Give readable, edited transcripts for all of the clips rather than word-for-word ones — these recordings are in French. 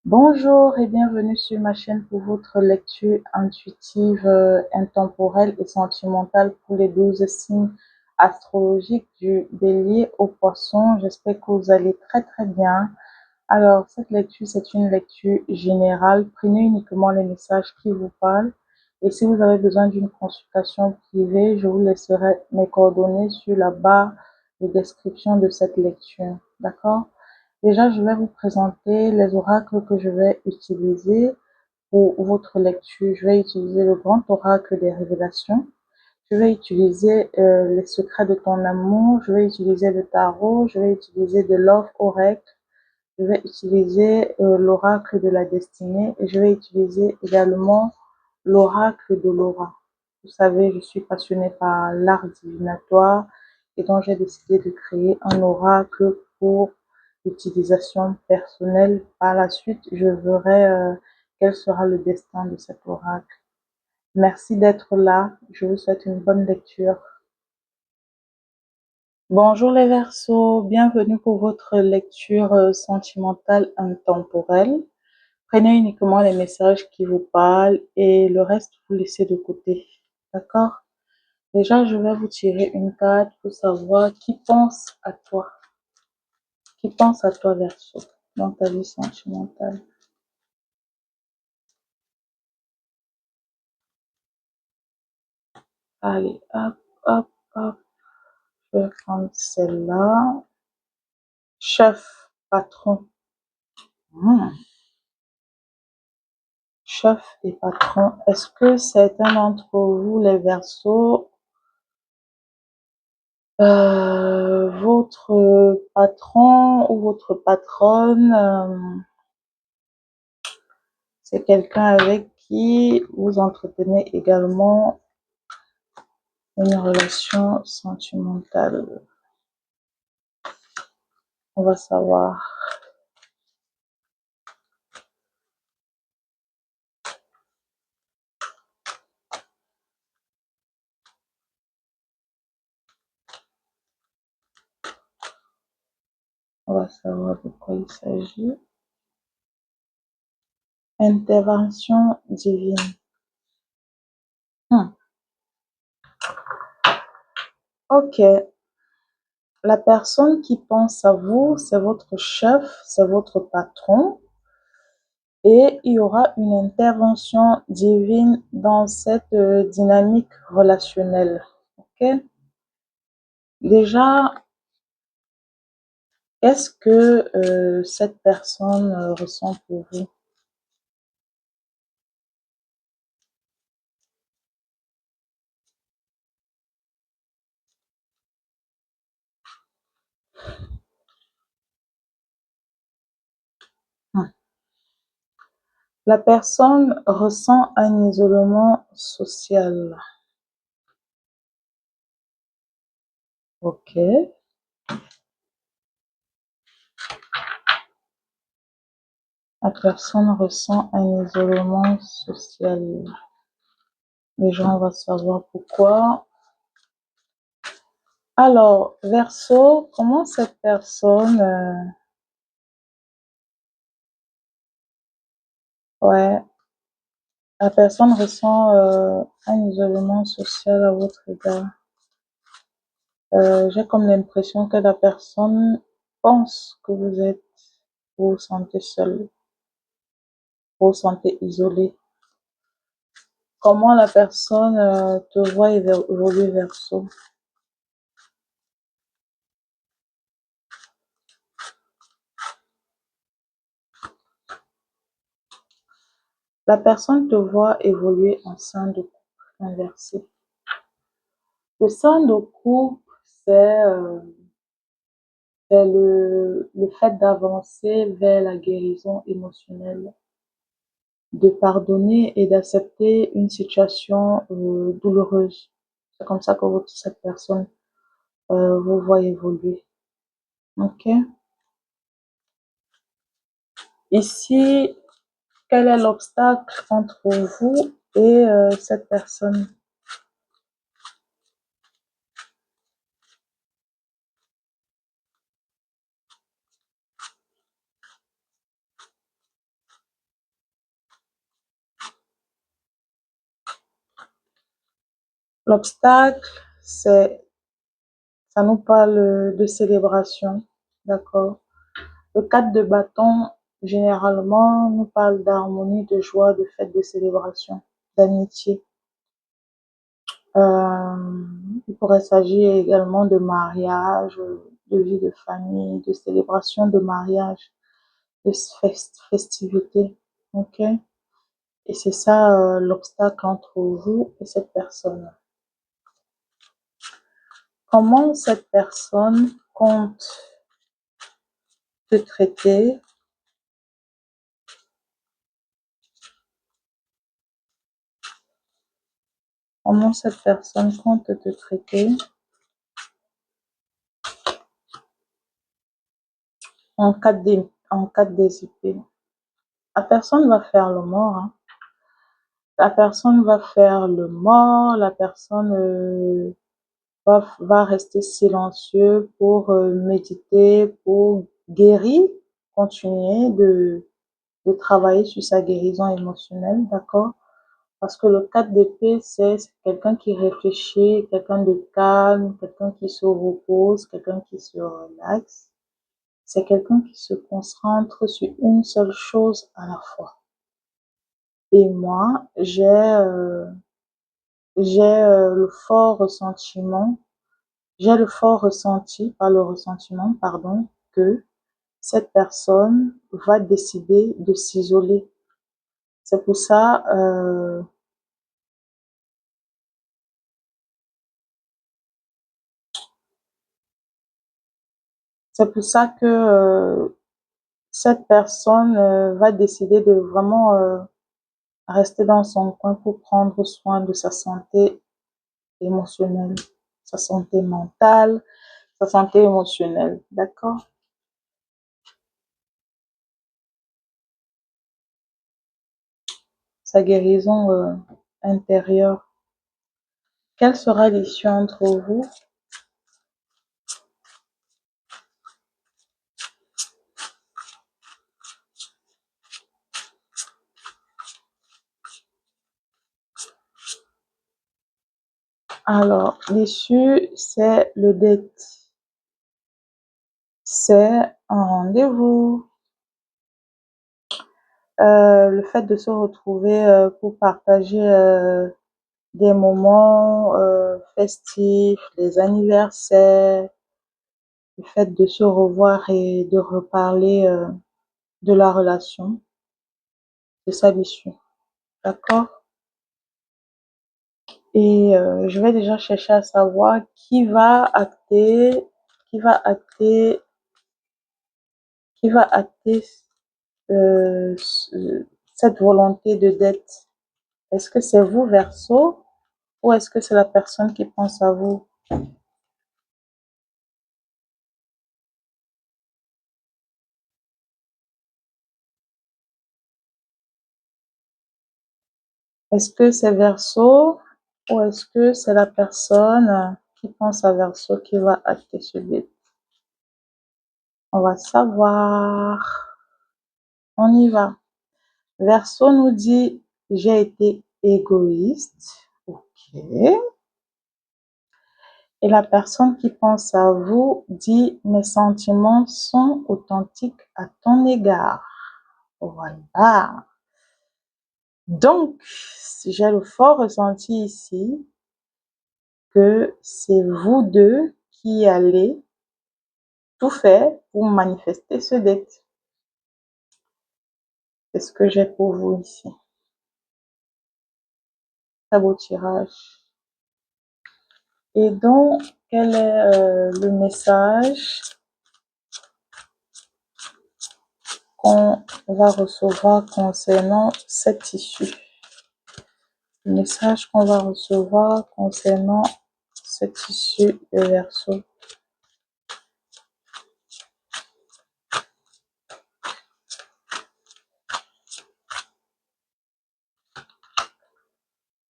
Bonjour et bienvenue sur ma chaîne pour votre lecture intuitive, intemporelle et sentimentale pour les 12 signes astrologiques du bélier au poisson. J'espère que vous allez très très bien. Alors, cette lecture, c'est une lecture générale. Prenez uniquement les messages qui vous parlent. Et si vous avez besoin d'une consultation privée, je vous laisserai mes coordonnées sur la barre de description de cette lecture. D'accord? Déjà, je vais vous présenter les oracles que je vais utiliser pour votre lecture. Je vais utiliser le grand oracle des révélations. Je vais utiliser les secrets de ton amour. Je vais utiliser le tarot. Je vais utiliser de Love Oracle. Je vais utiliser l'oracle de la destinée et je vais utiliser également l'oracle de l'aura. Vous savez, je suis passionnée par l'art divinatoire et donc j'ai décidé de créer un oracle pour utilisation personnelle. Par la suite, je verrai quel sera le destin de cet oracle. Merci d'être là. Je vous souhaite une bonne lecture. Bonjour les Verseaux, bienvenue pour votre lecture sentimentale intemporelle. Prenez uniquement les messages qui vous parlent et le reste, vous laissez de côté. D'accord? Déjà, je vais vous tirer une carte pour savoir qui pense à toi. Qui pense à toi, Verseau, dans ta vie sentimentale. Allez, hop, hop, hop. Je vais prendre celle-là. Chef, patron. Hmm. Chef et patron. Est-ce que certains d'entre vous, les Verseaux, votre patron ou votre patronne, c'est quelqu'un avec qui vous entretenez également une relation sentimentale. On va savoir. On va savoir de quoi il s'agit. Intervention divine. Ok. La personne qui pense à vous, c'est votre chef, c'est votre patron. Et il y aura une intervention divine dans cette dynamique relationnelle. Ok? Déjà, qu'est-ce que cette personne ressent pour vous? Hmm. La personne ressent un isolement social. Ok. La personne ressent un isolement social. Déjà, on va savoir pourquoi. Alors, Verseau, comment cette personne, ouais, la personne ressent un isolement social à votre égard. J'ai comme l'impression que la personne pense que vous vous sentez seul, vous vous sentez isolé. Comment la personne te voit évoluer Verseau? La personne te voit évoluer en sein de couple inversé. Le sein de couple, c'est le fait d'avancer vers la guérison émotionnelle, de pardonner et d'accepter une situation douloureuse. C'est comme ça que cette personne vous voit évoluer. Ok? Ici, quel est l'obstacle entre vous et cette personne? L'obstacle, c'est, ça nous parle de célébration, d'accord? Le 4 de bâton, généralement, nous parle d'harmonie, de joie, de fête, de célébration, d'amitié. Euh, il pourrait s'agir également de mariage, de vie de famille, de célébration de mariage, de festivité. Ok? Et c'est ça l'obstacle entre vous et cette personne. Comment cette personne compte te traiter? Comment cette personne compte te traiter en cas de désipé? La personne va faire le mort, hein. La personne va faire le mort, la personne va rester silencieux pour méditer, pour guérir, continuer de travailler sur sa guérison émotionnelle, d'accord? Parce que le 4 d'épée, c'est quelqu'un qui réfléchit, quelqu'un de calme, quelqu'un qui se repose, quelqu'un qui se relaxe. C'est quelqu'un qui se concentre sur une seule chose à la fois. Et moi, le fort ressentiment, j'ai le fort ressenti, pas le ressentiment, pardon, que cette personne va décider de s'isoler. C'est pour ça, c'est pour ça que cette personne va décider de vraiment rester dans son coin pour prendre soin de sa santé émotionnelle, sa santé mentale, sa santé émotionnelle. D'accord? Sa guérison intérieure. Quelle sera l'issue entre vous? Alors, l'issue, c'est le date. C'est un rendez-vous. Le fait de se retrouver pour partager des moments festifs, les anniversaires, le fait de se revoir et de reparler de la relation, c'est ça l'issue. D'accord? Et je vais déjà chercher à savoir qui va acter, qui va acter euh, cette volonté de dette. Est-ce que c'est vous, Verseau, ou est-ce que c'est la personne qui pense à vous? Est-ce que c'est Verseau ou est-ce que c'est la personne qui pense à Verseau qui va acter ce dette? On va savoir. On y va. Verseau nous dit, j'ai été égoïste. Ok. Et la personne qui pense à vous dit, mes sentiments sont authentiques à ton égard. Voilà. Donc, j'ai le fort ressenti ici que c'est vous deux qui allez tout faire pour manifester ce dette. C'est ce que j'ai pour vous ici. Très beau tirage. Et donc, quel est le message qu'on va recevoir concernant cette issue? Le message qu'on va recevoir concernant cette issue de Verseau.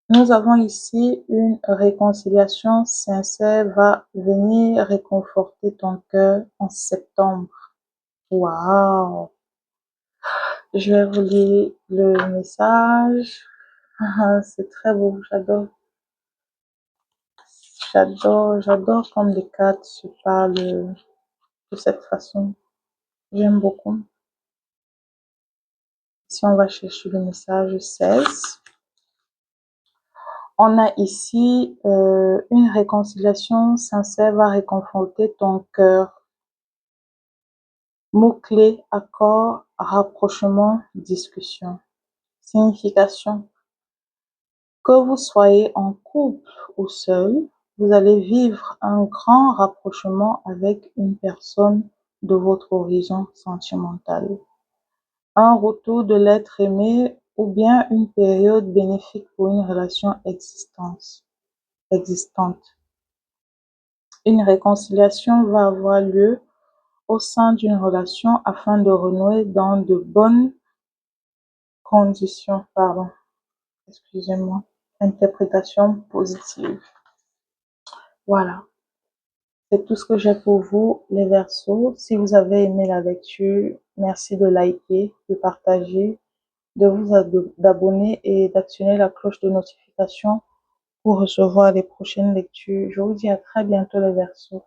Nous avons ici une réconciliation sincère va venir réconforter ton cœur en septembre. Waouh! Je vais vous lire le message. C'est très beau, j'adore. J'adore comme les cartes se parlent de cette façon. J'aime beaucoup. Si on va chercher le message 16, on a ici une réconciliation sincère va réconforter ton cœur. Mots-clés, accord, rapprochement, discussion. Signification. Que vous soyez en couple ou seul, vous allez vivre un grand rapprochement avec une personne de votre horizon sentimental. Un retour de l'être aimé ou bien une période bénéfique pour une relation existante. Une réconciliation va avoir lieu au sein d'une relation afin de renouer dans de bonnes conditions. Excusez-moi. Interprétation positive. Voilà. C'est tout ce que j'ai pour vous, les Verseaux. Si vous avez aimé la lecture, merci de liker, de partager, de vous d'abonner et d'actionner la cloche de notification pour recevoir les prochaines lectures. Je vous dis à très bientôt, les Verseaux.